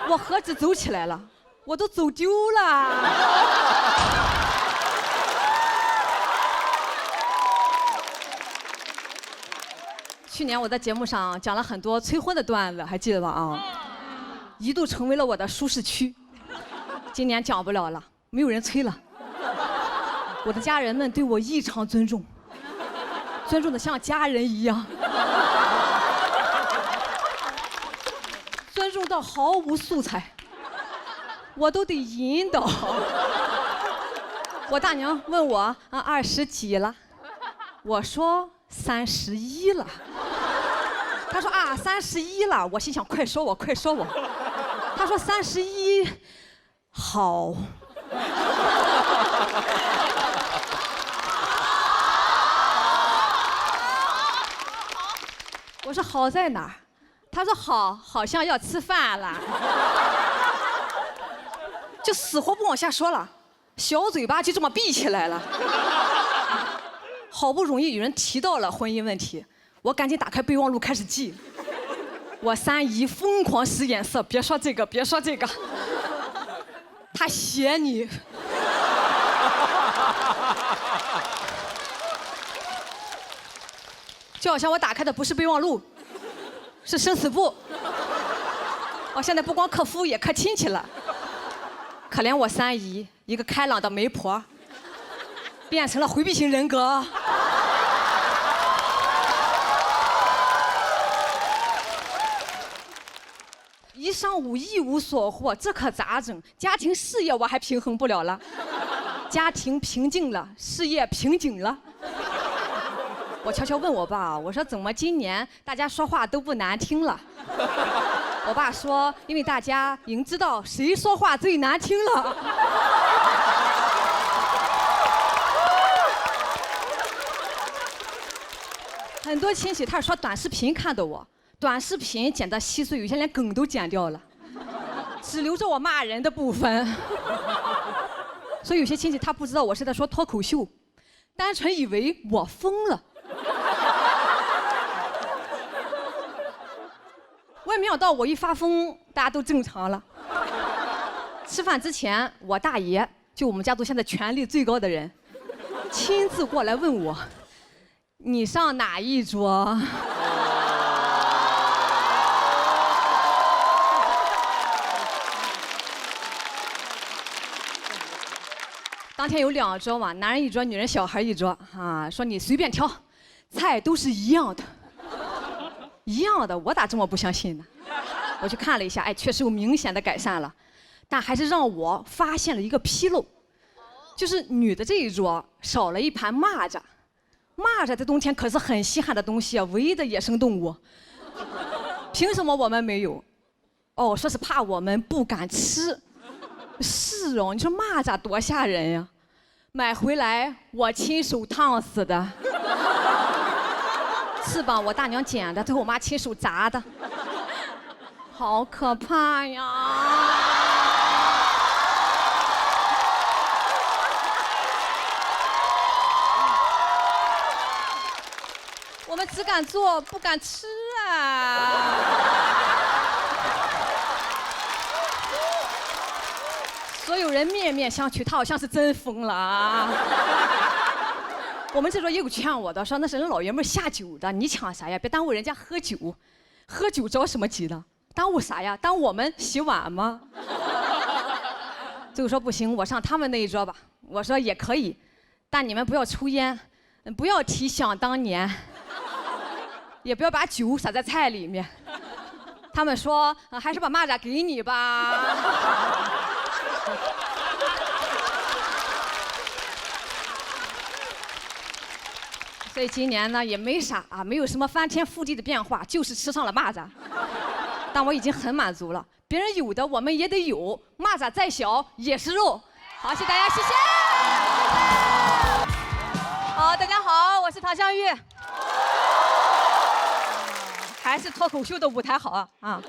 我何止走起来了，我都走丢了。去年我在节目上讲了很多催婚的段子，还记得吧？啊，一度成为了我的舒适区。今年讲不了了，没有人催了。我的家人们对我异常尊重，尊重的像家人一样，尊重到毫无素材，我都得引导。我大娘问我啊20几了，我说31了。她说啊31了，我心想快说我快说我。她说31，好。我说好在哪儿？她说好像要吃饭了，就死活不往下说了，小嘴巴就这么闭起来了。好不容易有人提到了婚姻问题，我赶紧打开备忘录开始记。我三姨疯狂使眼色，别说这个，别说这个，她写你。就好像我打开的不是备忘录，是生死簿。我现在不光克夫也克亲戚了。可怜我三姨，一个开朗的媒婆，变成了回避型人格。一上午一无所获，这可咋整？家庭事业我还平衡不了了，家庭平静了，事业瓶颈了。我悄悄问我爸，我说怎么今年大家说话都不难听了？我爸说，因为大家已经知道谁说话最难听了。很多亲戚他是刷短视频看的我，短视频剪得稀碎，有些连梗都剪掉了，只留着我骂人的部分。所以有些亲戚他不知道我是在说脱口秀，单纯以为我疯了。我也没想到我一发疯，大家都正常了。吃饭之前，我大爷就我们家族现在权力最高的人，亲自过来问我：“你上哪一桌？”当天有2桌嘛，男人一桌，女人小孩一桌啊。说你随便挑，菜都是一样的。一样的，我咋这么不相信呢？我去看了一下，哎，确实有明显的改善了，但还是让我发现了一个纰漏，就是女的这一桌少了一盘蚂蚱。蚂蚱在冬天可是很稀罕的东西啊，唯一的野生动物。凭什么我们没有？哦，说是怕我们不敢吃。是哦，你说蚂蚱多吓人呀！买回来我亲手烫死的。翅膀我大娘剪的，最后我妈亲手炸的，好可怕呀！我们只敢做不敢吃啊！所有人面面相觑，他好像是真疯了啊！我们这桌也有劝我的，说那是人老爷们下酒的，你抢啥呀？别耽误人家喝酒，喝酒着什么急呢？耽误啥呀？耽误我们洗碗吗？最后说不行，我上他们那一桌吧。我说也可以，但你们不要抽烟，不要提想当年，也不要把酒洒在菜里面。他们说还是把蚂蚱给你吧。所以今年呢也没啥啊，没有什么翻天覆地的变化，就是吃上了蚂蚱。但我已经很满足了，别人有的我们也得有，蚂蚱再小也是肉。好，谢谢大家，谢谢。好，大家好，我是唐湘玉。还是脱口秀的舞台好啊！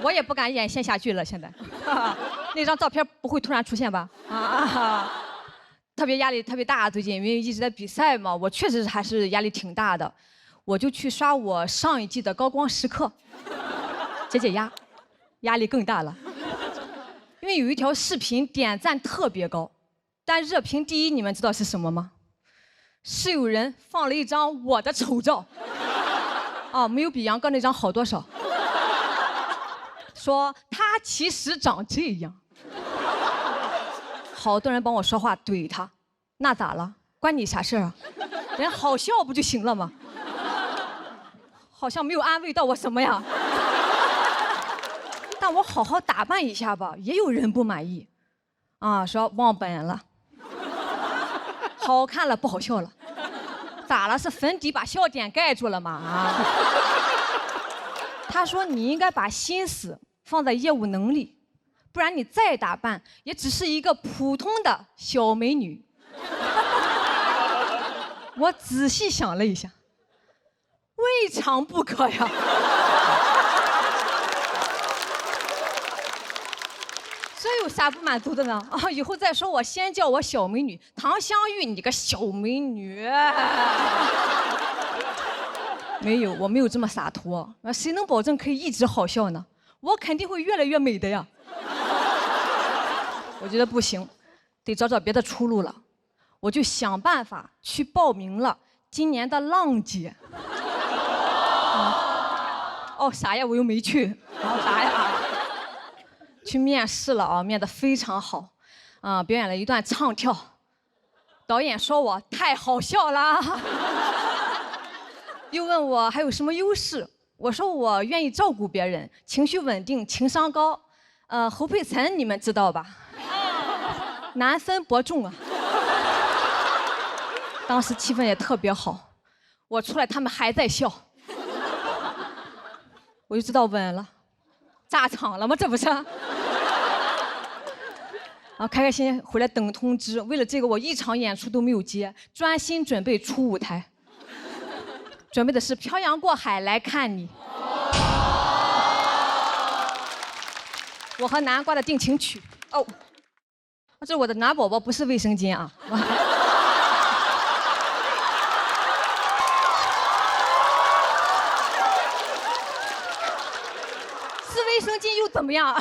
我也不敢演线下剧了，现在。那张照片不会突然出现吧？特别压力特别大，最近因为一直在比赛嘛，我确实还是压力挺大的。我就去刷我上一季的高光时刻，解解压，压力更大了。为有一条视频点赞特别高，但热评第一，你们知道是什么吗？是有人放了一张我的丑照，啊，没有比杨哥那张好多少。说他其实长这样，好多人帮我说话怼他，那咋了？关你啥事啊？人好笑不就行了吗？好像没有安慰到我什么呀。但我好好打扮一下吧，也有人不满意，啊，说忘本了，好看了不好笑了，咋了？是粉底把笑点盖住了吗？啊？他说你应该把心思放在业务能力，不然你再打扮也只是一个普通的小美女。我仔细想了一下，未尝不可呀。这有啥不满足的呢？啊，以后再说我先叫我小美女唐香玉，你个小美女。没有，我没有这么洒脱。谁能保证可以一直好笑呢？我肯定会越来越美的呀。我觉得不行，得找找别的出路了。我就想办法去报名了今年的浪姐。哦，啥呀？我又没去。啥呀？去面试了啊，面得非常好，啊，表演了一段唱跳。导演说我太好笑了，又问我还有什么优势，我说我愿意照顾别人，情绪稳定，情商高。侯佩岑你们知道吧？难分伯仲啊。当时气氛也特别好，我出来他们还在笑，我就知道稳了，炸场了吗？这不是？啊，开开心心回来等通知。为了这个，我一场演出都没有接，专心准备出舞台。准备的是《漂洋过海来看你》，我和南瓜的定情曲。哦，这是我的暖宝宝，不是卫生巾啊。是卫生巾又怎么样？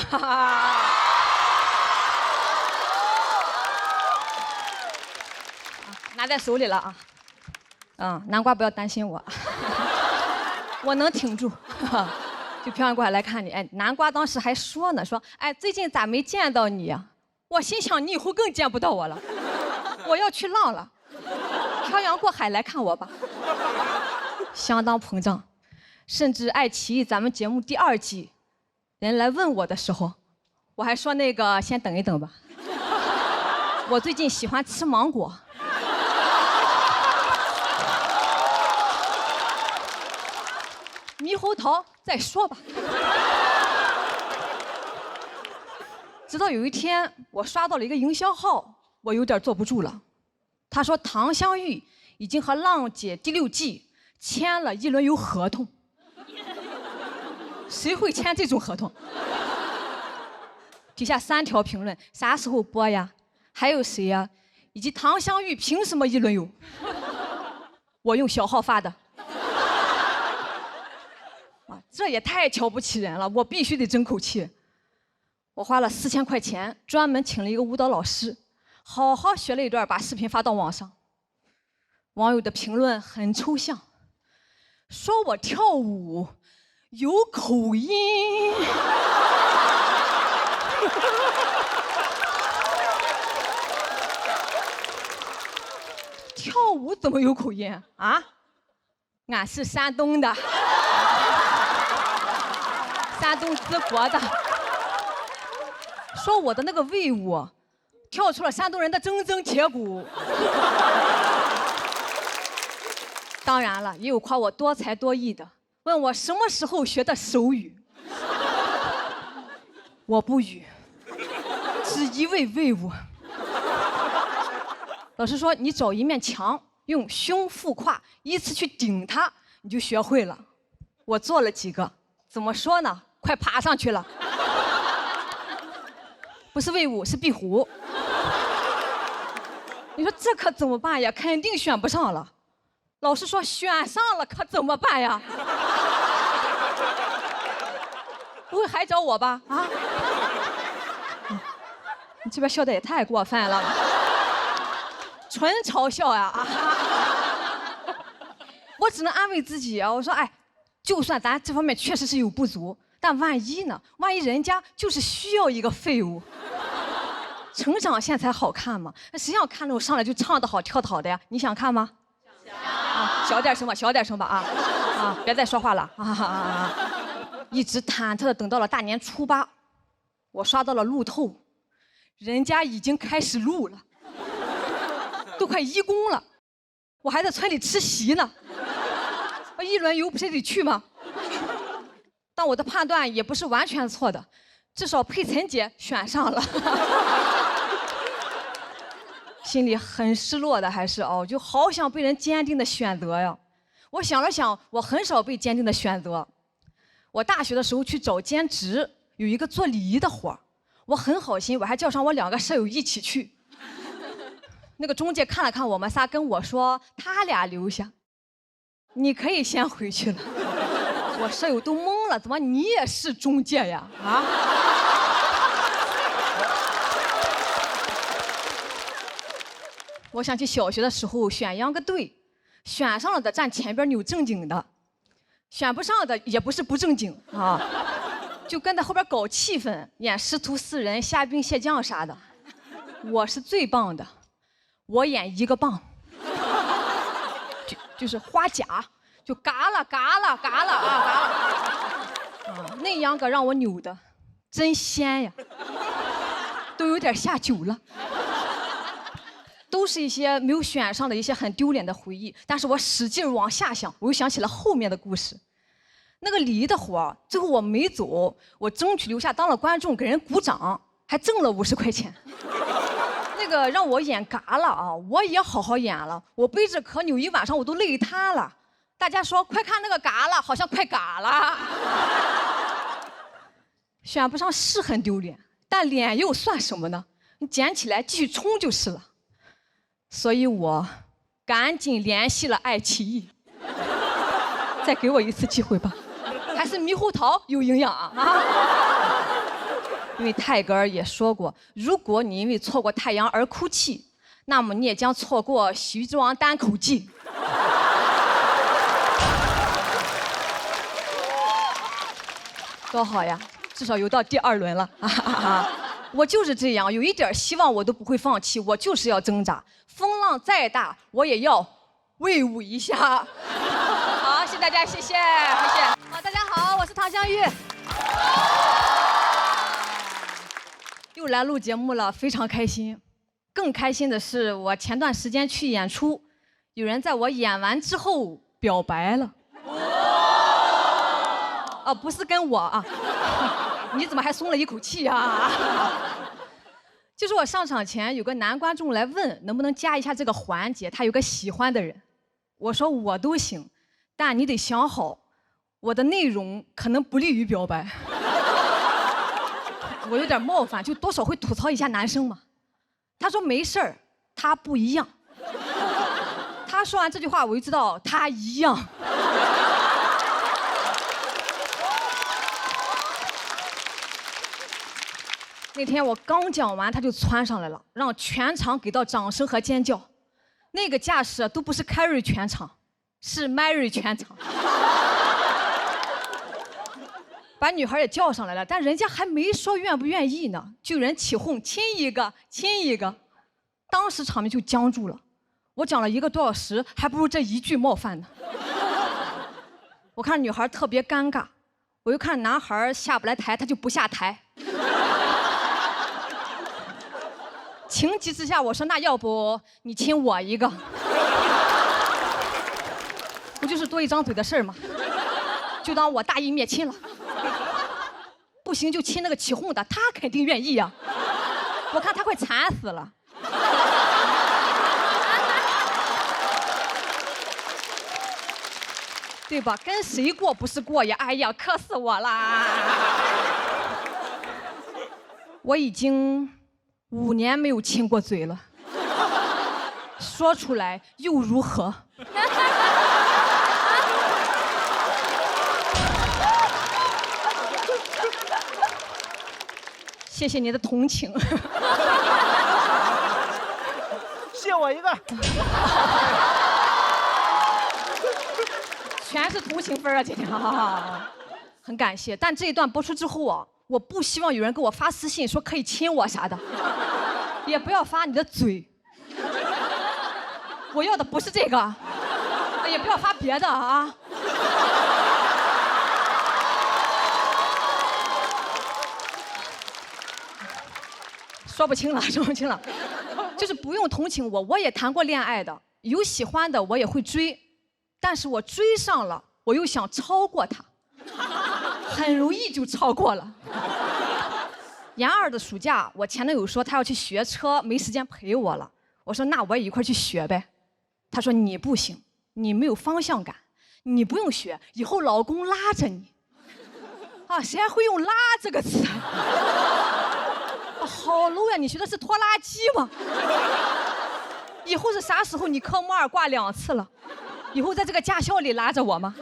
拿在手里了啊，南瓜不要担心我，我能挺住，就漂洋过海来看你。哎，南瓜当时还说呢，说哎最近咋没见到你呀？我心想你以后更见不到我了，我要去浪了，漂洋过海来看我吧。相当膨胀，甚至爱奇艺咱们节目第2季，人来问我的时候，我还说那个先等一等吧，我最近喜欢吃芒果。猕猴桃再说吧。直到有一天，我刷到了一个营销号，我有点坐不住了。他说唐香玉已经和浪姐第6季签了1轮游合同。谁会签这种合同？底下3条评论：啥时候播呀？还有谁呀？以及唐香玉凭什么1轮游？我用小号发的。这也太瞧不起人了，我必须得争口气。我花了4000块钱，专门请了一个舞蹈老师，好好学了一段，把视频发到网上。网友的评论很抽象，说我跳舞有口音。跳舞怎么有口音啊？俺是山东的。山东淄博的，说我的那个魏舞跳出了山东人的铮铮铁骨。当然了，也有夸我多才多艺的，问我什么时候学的手语。我不语，只一位魏舞。老师说你找一面墙，用胸腹胯依次去顶它，你就学会了。我做了几个，怎么说呢？快爬上去了，不是魏武是壁虎。你说这可怎么办呀？肯定选不上了。老师说选上了可怎么办呀？不会还找我吧？啊？你这边笑的也太过分了，纯嘲笑呀！我只能安慰自己啊，我说，哎，就算咱这方面确实是有不足，但万一呢？万一人家就是需要一个废物，成长线才好看嘛。那谁想看那种上来就唱得好、跳得好的呀？你想看吗？啊，小点声吧，小点声吧啊！别再说话了啊！一直忐忑的等到了大年初8，我刷到了路透，人家已经开始录了，都快1公了，我还在村里吃席呢。一轮游不是得去吗？但我的判断也不是完全错的，至少佩岑姐选上了。心里很失落的还是哦，就好想被人坚定的选择呀。我想了想，我很少被坚定的选择。我大学的时候去找兼职，有一个做礼仪的活儿，我很好心，我还叫上我2个舍友一起去。那个中介看了看我们仨，跟我说他俩留下，你可以先回去了。我舍友都懵了，怎么你也是中介呀？啊？我想起小学的时候选秧歌队，选上了的站前边扭正经的，选不上的也不是不正经啊，就跟在后边搞气氛，演师徒4人虾兵蟹将啥的。我是最棒的，我演1个棒，就是花甲，就嘎啦嘎啦嘎啦啊嘎啦，那秧歌让我扭的真鲜呀，都有点下酒了。都是一些没有选上的一些很丢脸的回忆，但是我使劲往下想，我又想起了后面的故事。那个礼仪的活，最后我没走，我争取留下当了观众，给人鼓掌，还挣了50块钱。那个让我演嘎了啊，我也好好演了，我背着壳扭1晚上，我都累瘫了。大家说快看那个嘎了，好像快嘎了。选不上是很丢脸，但脸又算什么呢？你捡起来继续冲就是了。所以我赶紧联系了爱奇艺，再给我一次机会吧，还是猕猴桃有营养啊！因为泰戈尔也说过，如果你因为错过太阳而哭泣，那么你也将错过《喜剧之王》单口季。多好呀，至少游到第2轮了。我就是这样，有一点希望我都不会放弃，我就是要挣扎，风浪再大我也要威武一下。好，谢谢大家，谢谢。好，大家好，我是唐湘玉，又来录节目了，非常开心。更开心的是，我前段时间去演出，有人在我演完之后表白了。不是跟我啊。你怎么还松了一口气啊？就是我上场前有个男观众来问能不能加一下这个环节，他有个喜欢的人，我说我都行，但你得想好，我的内容可能不利于表白。我有点冒犯，就多少会吐槽一下男生嘛。他说没事儿，他不一样。他说完这句话，我就知道他一样。那天我刚讲完，他就窜上来了，让全场给到掌声和尖叫。那个架势都不是 carry 全场，是 Mary 全场。把女孩也叫上来了，但人家还没说愿不愿意呢，就有人起哄，亲一个，亲一个。当时场面就僵住了。我讲了1个多小时，还不如这1句冒犯呢。我看女孩特别尴尬，我又看男孩下不来台，他就不下台。情急之下，我说那要不你亲我一个，不就是多一张嘴的事儿吗？就当我大义灭亲了。不行就亲那个起哄的，他肯定愿意呀。我看他快惨死了。对吧？跟谁过不是过呀？哎呀，磕死我啦！我已经5年没有亲过嘴了，说出来又如何？谢谢谢你的同情。谢我一个。全是同情分啊，今天很感谢。但这一段播出之后啊，我不希望有人给我发私信说可以亲我啥的，也不要发你的嘴。我要的不是这个，也不要发别的啊。说不清了，说不清了，就是不用同情我，我也谈过恋爱的，有喜欢的我也会追，但是我追上了，我又想超过他，很容易就超过了。研二的暑假，我前男友说他要去学车，没时间陪我了，我说那我也一块去学呗。他说你不行，你没有方向感，你不用学，以后老公拉着你。啊，谁还会用拉这个词？好 low 呀！你学的是拖拉机吗？以后是啥时候你科目2挂2次了？以后在这个驾校里拉着我吗？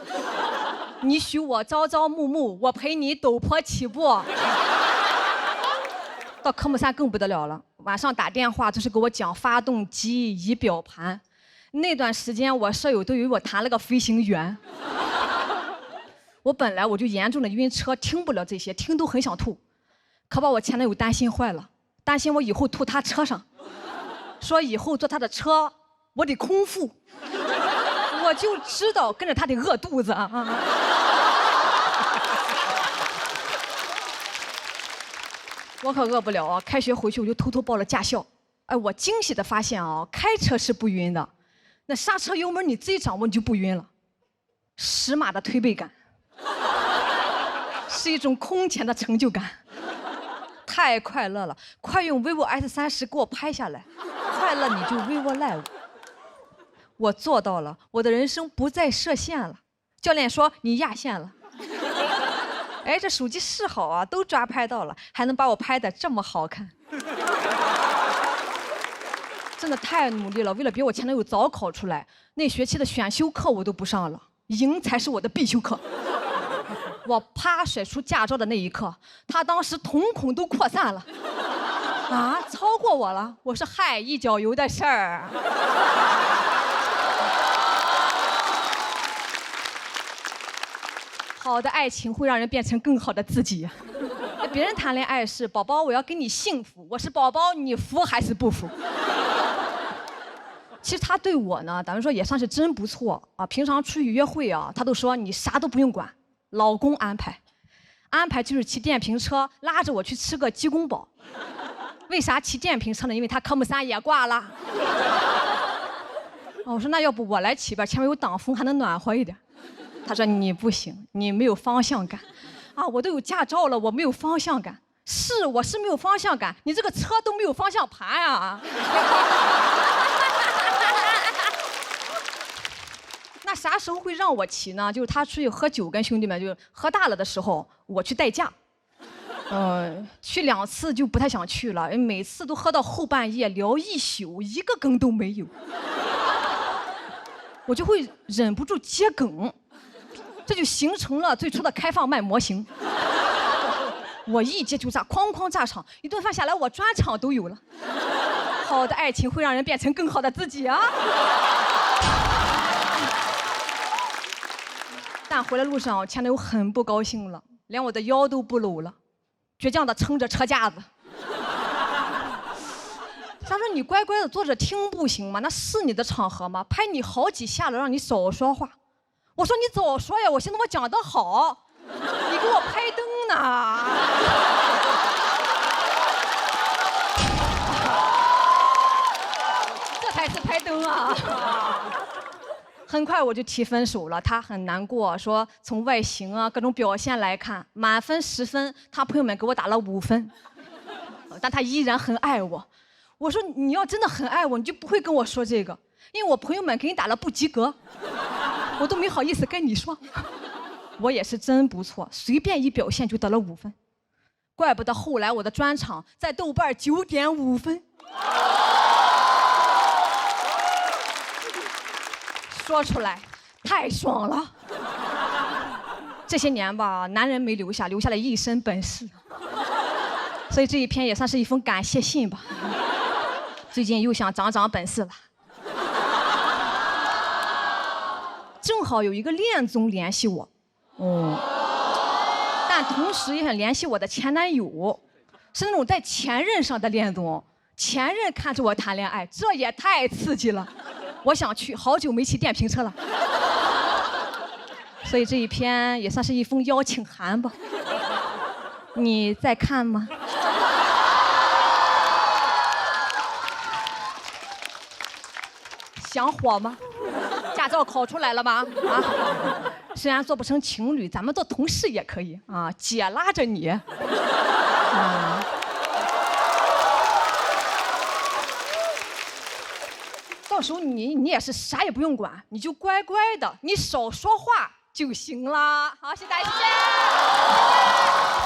你许我朝朝暮暮，我陪你陡坡起步。到科目3更不得了了，晚上打电话就是给我讲发动机、仪表盘。那段时间我舍友都以为我谈了个飞行员。我本来我就严重的晕车，听不了这些，听都很想吐。可把我前男友担心坏了，担心我以后吐他车上，说以后坐他的车我得空腹，我就知道跟着他得饿肚子啊！我可饿不了啊！开学回去我就偷偷报了驾校，哎，我惊喜的发现啊，开车是不晕的，那刹车油门你自己掌握你就不晕了，10码的推背感，是一种空前的成就感。太快乐了，快用 vivo S30给我拍下来，快乐你就 vivo Live。我做到了，我的人生不再设限了。教练说你压线了。哎，这手机是好啊，都抓拍到了，还能把我拍得这么好看。真的太努力了，为了比我前男友早考出来，那学期的选修课我都不上了，赢才是我的必修课。我啪甩出驾照的那一刻，他当时瞳孔都扩散了。啊，超过我了！我说嗨，一脚油的事儿。好的爱情会让人变成更好的自己。别人谈恋爱是宝宝，我要给你幸福，我是宝宝，你服还是不服？其实他对我呢，咱们说也算是真不错啊。平常出去约会啊，他都说你啥都不用管。老公安排，安排就是骑电瓶车拉着我去吃个鸡公煲。为啥骑电瓶车呢？因为他科目3也挂了。我说那要不我来骑吧，前面有挡风还能暖和一点。他说你不行，你没有方向感。啊，我都有驾照了，我没有方向感。是，我是没有方向感，你这个车都没有方向盘啊。那啥时候会让我骑呢？就是他出去喝酒，跟兄弟们就喝大了的时候，我去代驾。去2次就不太想去了，每次都喝到后半夜聊一宿，一个梗都没有。我就会忍不住接梗，这就形成了最初的开放麦模型。我一接就炸，哐哐炸场，一顿饭下来我专场都有了。好的爱情会让人变成更好的自己啊。但回来路上，前男友很不高兴了，连我的腰都不搂了，倔强的撑着车架子。他说：“你乖乖的坐着听不行吗？那是你的场合吗？拍你好几下了，让你少说话。”我说：“你早说呀！我寻思我讲得好，你给我拍灯呢。”这才是拍灯啊！很快我就提分手了，他很难过，说从外形啊各种表现来看，满分10分，他朋友们给我打了5分，但他依然很爱我。我说你要真的很爱我，你就不会跟我说这个，因为我朋友们给你打了不及格，我都没好意思跟你说。我也是真不错，随便一表现就得了5分，怪不得后来我的专场在豆瓣9.5分。说出来太爽了。这些年吧，男人没留下，留下了一身本事。所以这一篇也算是一封感谢信吧。最近又想长本事了，正好有一个恋综联系我，但同时也想联系我的前男友，是那种在前任上的恋综，前任看着我谈恋爱，这也太刺激了，我想去，好久没骑电瓶车了。所以这一篇也算是一封邀请函吧。你在看吗？想火吗？驾照考出来了吗？啊，虽然做不成情侣，咱们做同事也可以啊。姐拉着你，到时候你也是啥也不用管，你就乖乖的，你少说话就行了。好，谢谢大家，谢谢。